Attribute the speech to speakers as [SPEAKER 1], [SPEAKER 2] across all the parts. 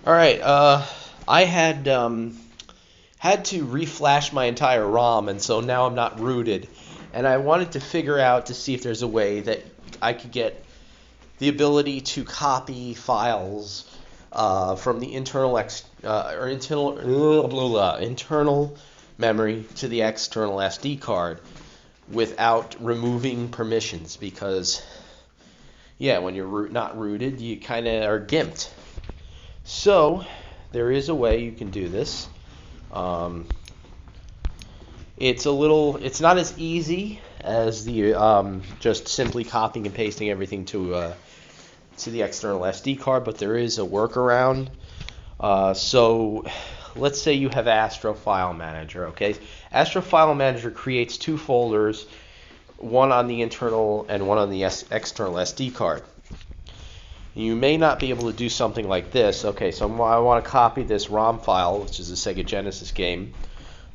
[SPEAKER 1] All right. I had to reflash my entire ROM, and so now I'm not rooted. And I wanted to figure out to see if there's a way that I could get the ability to copy files from the internal memory to the external SD card without removing permissions. Because yeah, when you're not rooted, you kind of are gimped. So there is a way you can do this. Um, it's not as easy as the just simply copying and pasting everything to the external SD card, but there is a workaround. So let's say you have Astro File Manager. Okay, Astro File Manager creates two folders, one on the internal and one on the external SD card. You may not be able to do something like this. Okay, so I want to copy this ROM file, which is a Sega Genesis game,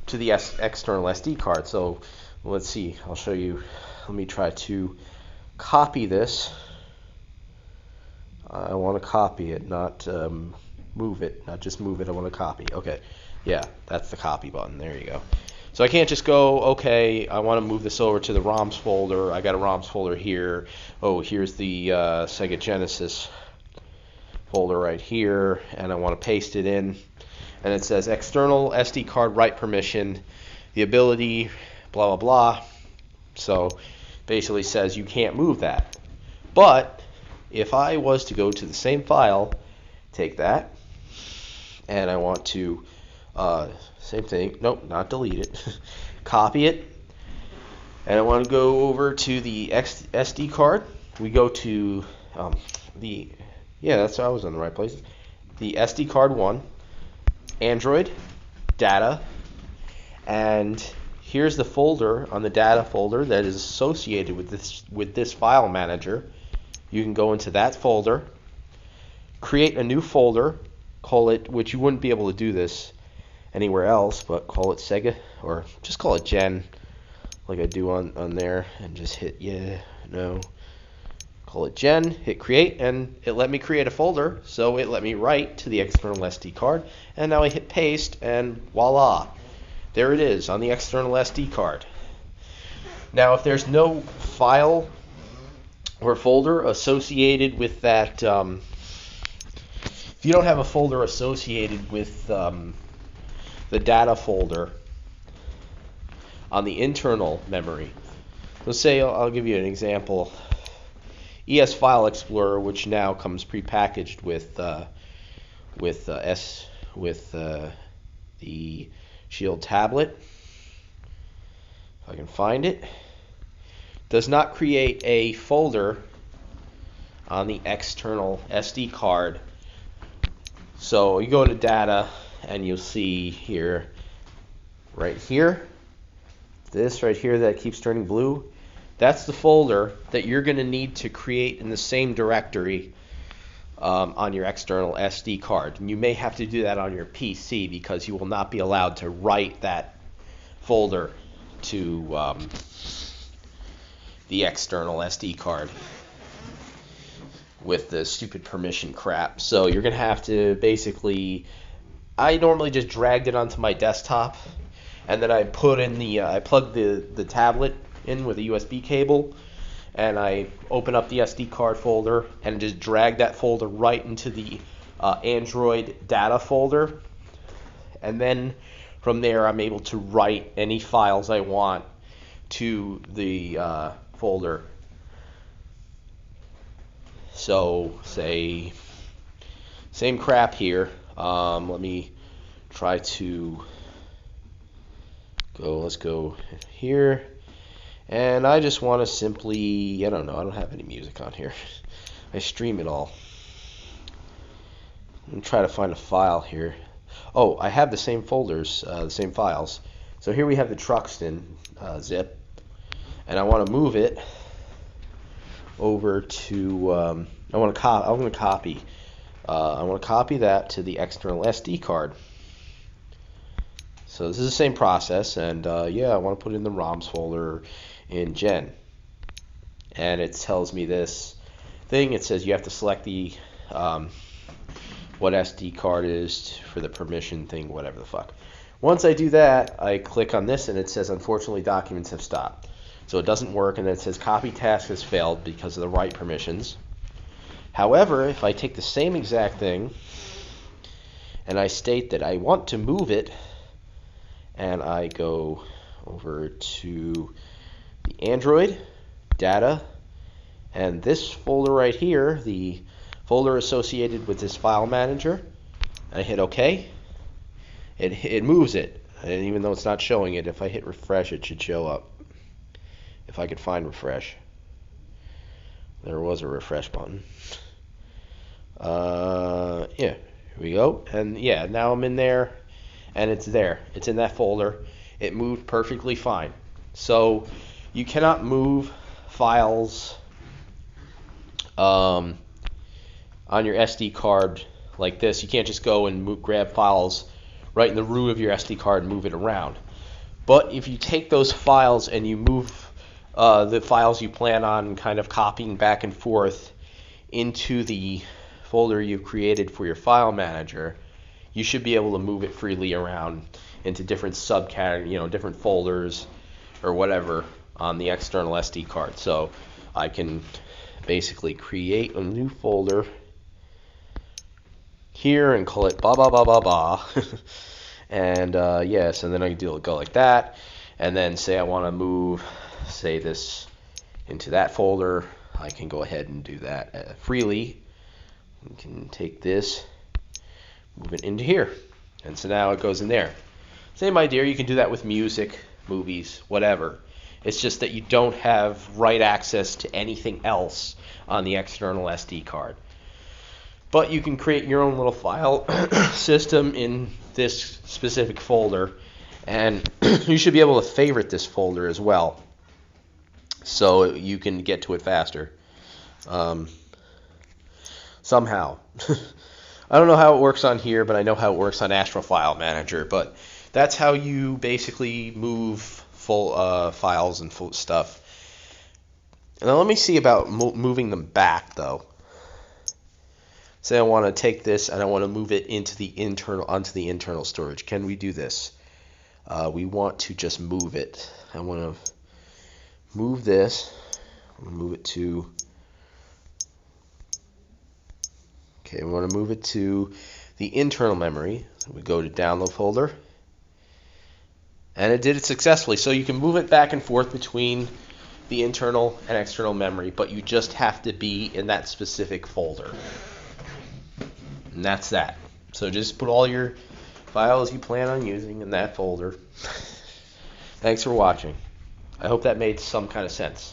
[SPEAKER 1] to the external SD card. So let's see, I'll show you. Let me try to copy this. I want to copy it, not move it, not just move it. I want to copy. Okay, yeah, that's the copy button. There you go. So I can't just go, okay, I want to move this over to the ROMs folder. I got a ROMs folder here. Oh, here's the Sega Genesis folder right here, and I want to paste it in. And it says external SD card write permission, the ability, blah, blah, blah. So basically says you can't move that. But if I was to go to the same file, take that, and I want to same thing. Nope, not delete it. Copy it. And I want to go over to the SD card. We go to that's I was in the right place. The SD card one, Android, data, and here's the folder on the data folder that is associated with this file manager. You can go into that folder, create a new folder, call it, which you wouldn't be able to do this anywhere else, but call it Sega, or just call it Gen, like I do on there, and just hit no. Call it Gen, hit create, and it let me create a folder, so it let me write to the external SD card, and now I hit paste, and voila, there it is on the external SD card. Now, if there's no file or folder associated with that, if you don't have a folder associated with the data folder on the internal memory. Let's say I'll give you an example. ES File Explorer, which now comes prepackaged with the Shield tablet. If I can find it, does not create a folder on the external SD card. So you go to data, and you'll see here, right here, this right here that keeps turning blue, that's the folder that you're going to need to create in the same directory on your external SD card. And you may have to do that on your PC because you will not be allowed to write that folder to the external SD card with the stupid permission crap. So you're going to have to basically, I normally just dragged it onto my desktop, and then I put in I plugged the tablet in with a USB cable, and I open up the SD card folder and just drag that folder right into the Android data folder, and then from there I'm able to write any files I want to the folder. So say same crap here. Let me try to go. Let's go here, and I just want to simply, I don't know, I don't have any music on here. I stream it all. I'm try to find a file here. Oh, I have the same folders, the same files. So here we have the Truxton zip, and I want to move it over to. I want to copy. I want to copy that to the external SD card. So this is the same process, and I want to put it in the ROMs folder in Gen. And it tells me this thing. It says you have to select the what SD card is for the permission thing, whatever the fuck. Once I do that, I click on this and it says, unfortunately, documents have stopped. So it doesn't work, and then it says copy task has failed because of the write permissions. However, if I take the same exact thing and I state that I want to move it, and I go over to the Android, data, and this folder right here, the folder associated with this file manager, and I hit OK, it moves it. And even though it's not showing it, if I hit refresh, it should show up. If I could find refresh. There was a refresh button. Yeah, here we go. And yeah, now I'm in there, and it's there. It's in that folder. It moved perfectly fine. So you cannot move files on your SD card like this. You can't just go and grab files right in the root of your SD card and move it around. But if you take those files and you move the files you plan on kind of copying back and forth into the folder you've created for your file manager, you should be able to move it freely around into different subcategories, different folders or whatever on the external SD card. So I can basically create a new folder here and call it ba ba ba ba ba. And yes, and then I can go like that, and then say I want to move, say, this into that folder. I can go ahead and do that freely. We can take this, move it into here, and so now it goes in there. Same idea. You can do that with music, movies, whatever. It's just that you don't have write access to anything else on the external SD card. But you can create your own little file system in this specific folder, and you should be able to favorite this folder as well, so you can get to it faster. Somehow. I don't know how it works on here, but I know how it works on Astro File Manager. But that's how you basically move full files and full stuff. Now let me see about moving them back, though. Say I want to take this and I want to move it onto the internal storage. Can we do this? We want to just move it. I want to move this. I'm going to move it to. Okay, we want to move it to the internal memory. So we go to download folder, and it did it successfully. So you can move it back and forth between the internal and external memory, but you just have to be in that specific folder. And that's that. So just put all your files you plan on using in that folder. Thanks for watching. I hope that made some kind of sense.